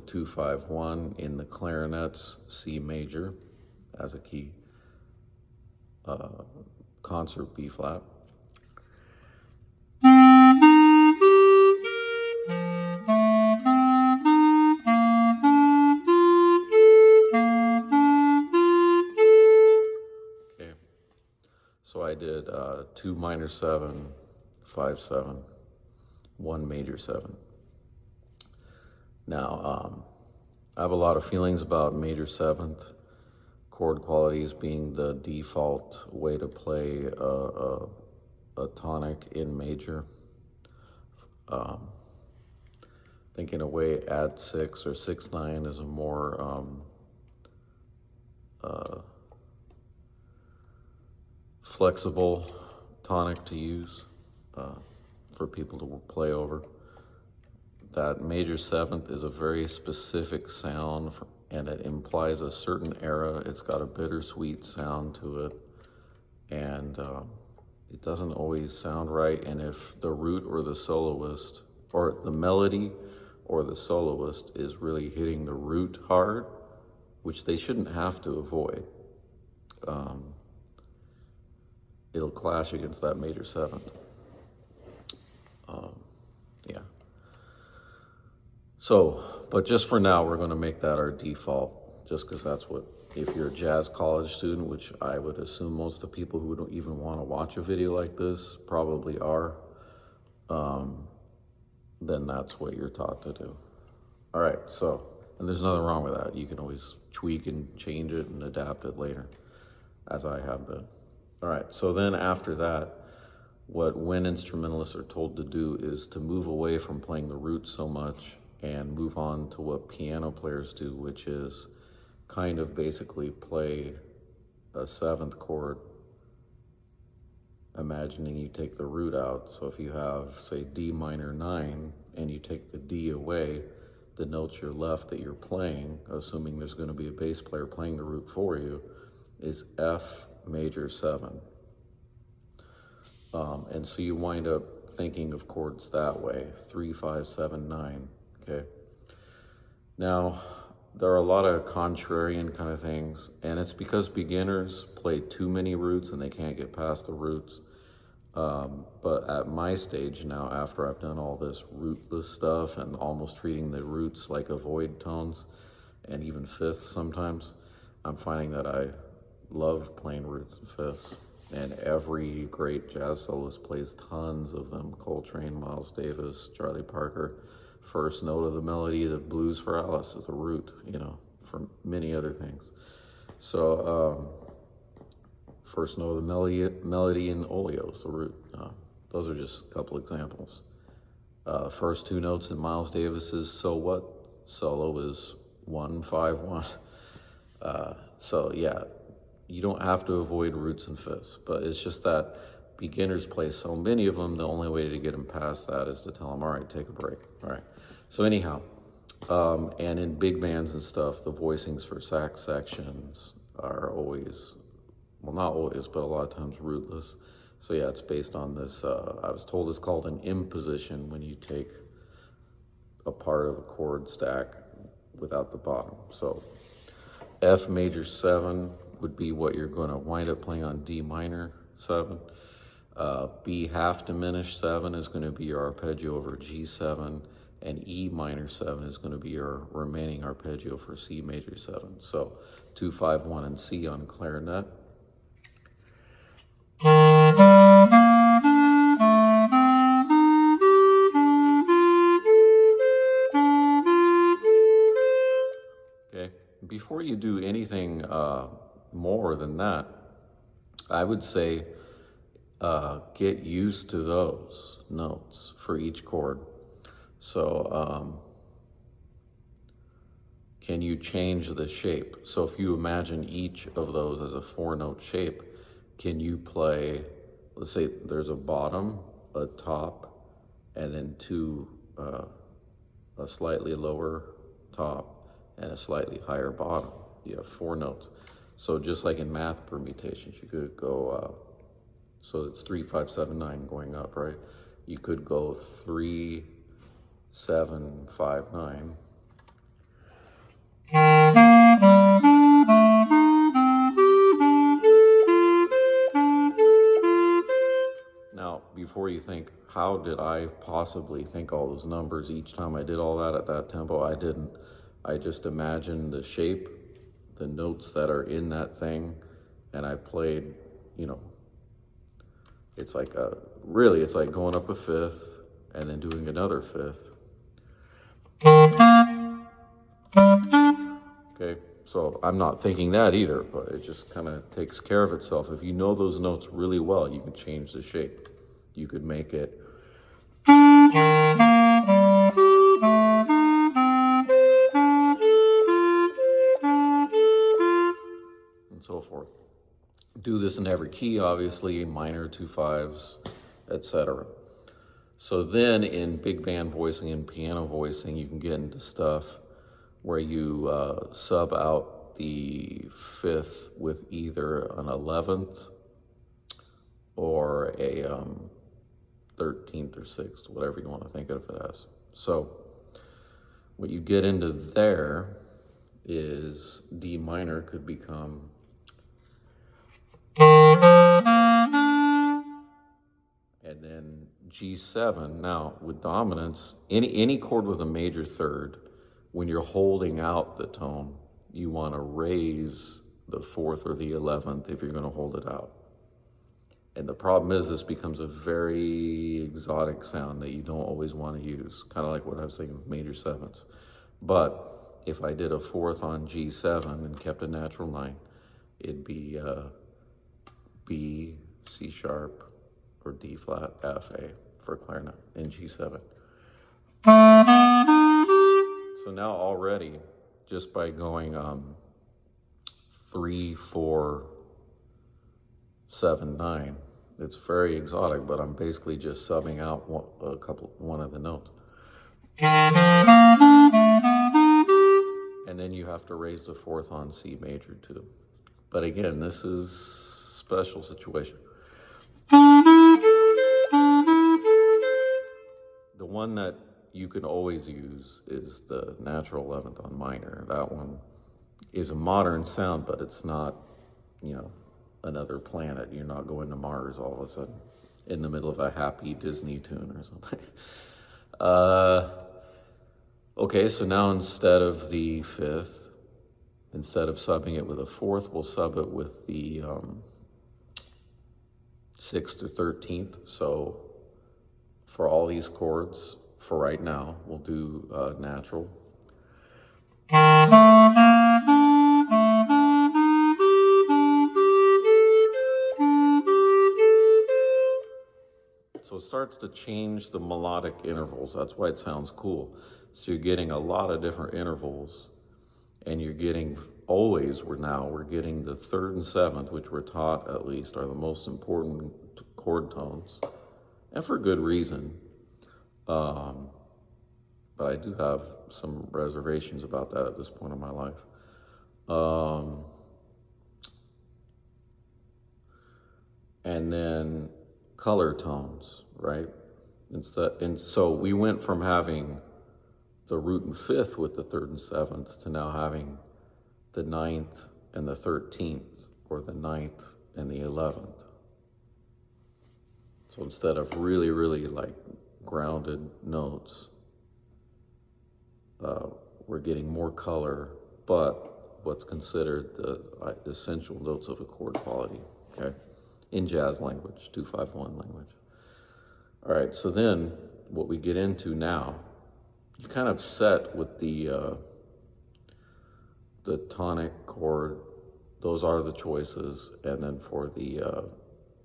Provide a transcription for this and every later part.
2-5-1 in the clarinet's C major as a key, concert B flat. Okay, so I did 2 minor 7, 5 7, 1 major 7. Now, I have a lot of feelings about major 7th chord qualities being the default way to play a tonic in major. Think in a way add 6 or 6-9 is a more flexible tonic to use for people to play over. That major 7th is a very specific sound and it implies a certain era. It's got a bittersweet sound to it, and it doesn't always sound right. And if the root or the soloist, or the melody or the soloist is really hitting the root hard, which they shouldn't have to avoid, it'll clash against that major 7th. Yeah. So, but just for now, we're going to make that our default, just because that's what, if you're a jazz college student, which I would assume most of the people who don't even want to watch a video like this probably are, then that's what you're taught to do. All right, so, and there's nothing wrong with that. You can always tweak and change it and adapt it later, as I have been. All right, so then after that, what wind instrumentalists are told to do is to move away from playing the root so much and move on to what piano players do, which is kind of basically play a 7th chord, imagining you take the root out. So if you have, say, D minor 9, and you take the D away, the notes you're left that you're playing, assuming there's going to be a bass player playing the root for you, is F major 7. And so you wind up thinking of chords that way, 3, 5, 7, 9, okay? Now, there are a lot of contrarian kind of things, and it's because beginners play too many roots and they can't get past the roots. But at my stage now, after I've done all this rootless stuff and almost treating the roots like avoid tones and even fifths sometimes, I'm finding that I love playing roots and fifths. And every great jazz soloist plays tons of them. Coltrane, Miles Davis, Charlie Parker. First note of the melody, the blues for Alice is a root, you know, for many other things. So, first note of the melody in Olio is a root. Those are just a couple examples. First 2 notes in Miles Davis's So What solo is 1, 5, 1. So yeah, you don't have to avoid roots and fifths, but it's just that beginners play so many of them, the only way to get them past that is to tell them, all right, take a break. All right. So anyhow, and in big bands and stuff, the voicings for sax sections are always, well, not always, but a lot of times rootless. So yeah, it's based on this, I was told it's called an imposition when you take a part of a chord stack without the bottom. So F major 7 would be what you're going to wind up playing on D minor 7. B half diminished 7 is going to be your arpeggio over G7, and E minor 7 is going to be your remaining arpeggio for C major 7. So 2, 5, 1, and C on clarinet. Okay, before you do anything more than that, I would say get used to those notes for each chord. So can you change the shape? So if you imagine each of those as a 4-note shape, can you play, let's say there's a bottom, a top, and then 2, a slightly lower top and a slightly higher bottom. You have 4 notes. So just like in math permutations, you could go, so it's 3, 5, 7, 9 going up, right? You could go 3, 7, 5, 9, how did I possibly think all those numbers each time I did all that at that tempo? I didn't. I just imagined the shape, the notes that are in that thing, and I played, you know, it's like it's like going up a fifth and then doing another fifth. Okay, so I'm not thinking that either, but it just kind of takes care of itself. If you know those notes really well, you can change the shape. You could make it and so forth. Do this in every key, obviously, minor, 2/5s, etc. So then in big band voicing and piano voicing, you can get into stuff where you sub out the fifth with either an 11th or a 13th or 6th, whatever you want to think of it as. So what you get into there is D minor could become and then G7. Now with dominance, any chord with a major third, when you're holding out the tone, you want to raise the 4th or the 11th if you're going to hold it out. And the problem is this becomes a very exotic sound that you don't always want to use, kind of like what I was saying with major 7s. But if I did a 4th on G7 and kept a natural 9, it'd be B, C sharp, or D flat, F, A for clarinet in G7. So now already, just by going 3, 4, 7, 9, it's very exotic, but I'm basically just subbing out one of the notes. And then you have to raise the 4th on C major too. But again, this is a special situation. The one that you can always use is the natural 11th on minor. That one is a modern sound, but it's not, you know, another planet. You're not going to Mars all of a sudden in the middle of a happy Disney tune or something. Okay, so now instead of the 5th, instead of subbing it with a 4th, we'll sub it with the 6th or 13th. So for all these chords, for right now, we'll do natural. So it starts to change the melodic intervals. That's why it sounds cool. So you're getting a lot of different intervals, and you're getting we're getting the 3rd and 7th, which we're taught at least are the most important chord tones, and for good reason. But I do have some reservations about that at this point in my life. And then color tones, right? And so we went from having the root and 5th with the 3rd and 7th to now having the 9th and the 13th, or the 9th and the 11th. So instead of really, really like grounded notes, we're getting more color, but what's considered the essential notes of a chord quality, okay? In jazz language, 2/5/1 language. All right, so then what we get into now, you kind of set with the tonic chord, those are the choices, and then for the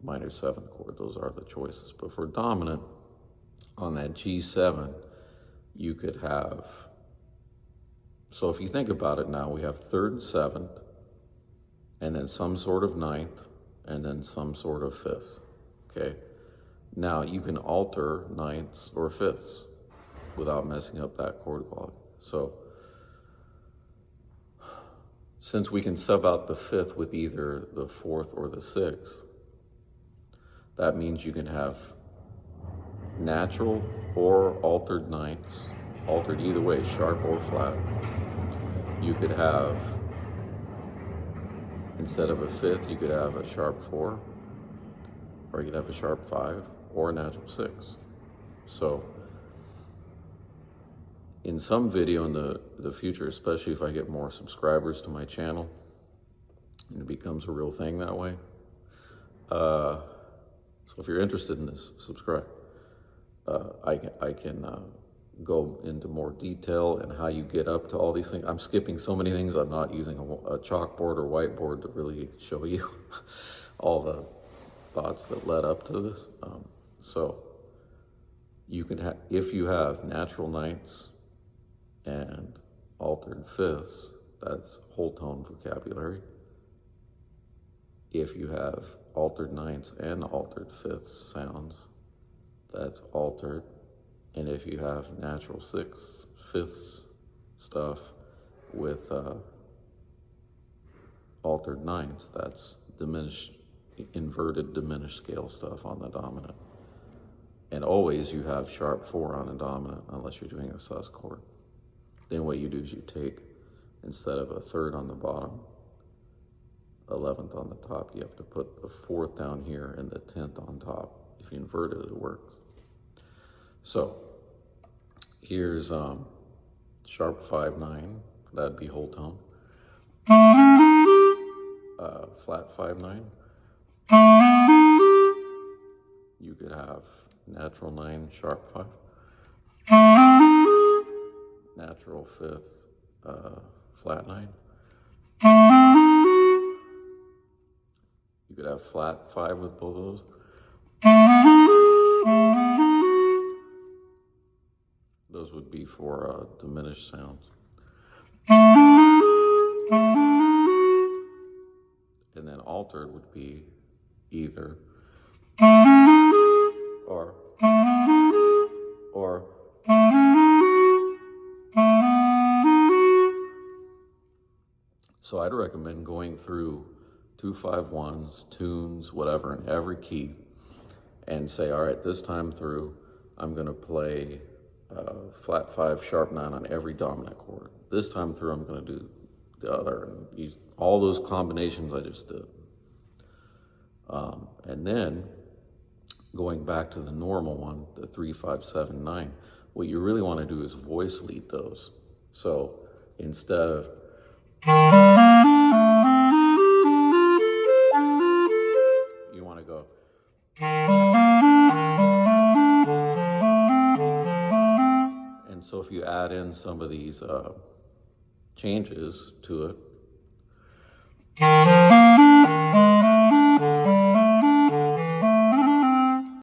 minor 7th chord, those are the choices. But for dominant, on that G7, you could have, so if you think about it now, we have 3rd and 7th, and then some sort of 9th, and then some sort of 5th, okay? Now, you can alter 9ths or 5ths without messing up that chord quality. So, since we can sub out the 5th with either the 4th or the 6th, that means you can have natural or altered 9ths, altered either way, sharp or flat. You could have, instead of a 5th, you could have a sharp 4, or you could have a sharp 5, or a natural 6. So in some video in the future, especially if I get more subscribers to my channel, and it becomes a real thing that way. So if you're interested in this, subscribe. I can go into more detail and how you get up to all these things. I'm skipping so many things. I'm not using a chalkboard or whiteboard to really show you all the thoughts that led up to this. So you can have, if you have natural ninths and altered fifths, that's whole tone vocabulary. If you have altered ninths and altered fifths sounds, that's altered. And if you have natural sixths, fifths stuff with altered ninths, that's diminished, inverted diminished scale stuff on the dominant. And always you have sharp 4 on a dominant unless you're doing a sus chord. Then what you do is you take, instead of a 3rd on the bottom, 11th on the top, you have to put the 4th down here and the 10th on top. If you invert it, it works. So here's sharp 5-9, that'd be whole tone. Flat 5-9. You could have natural 9, sharp 5. Natural 5th, flat 9. You could have flat 5 with both of those. Those would be for diminished sounds. And then altered would be either or. So I'd recommend going through 2-5-1s, tunes, whatever, in every key, and say, all right, this time through, I'm going to play flat 5, sharp 9 on every dominant chord. This time through, I'm going to do the other, and use all those combinations I just did. And then going back to the normal one, the 3-5-7-9, what you really want to do is voice lead those. So instead of you want to go, and so if you add in some of these changes to it,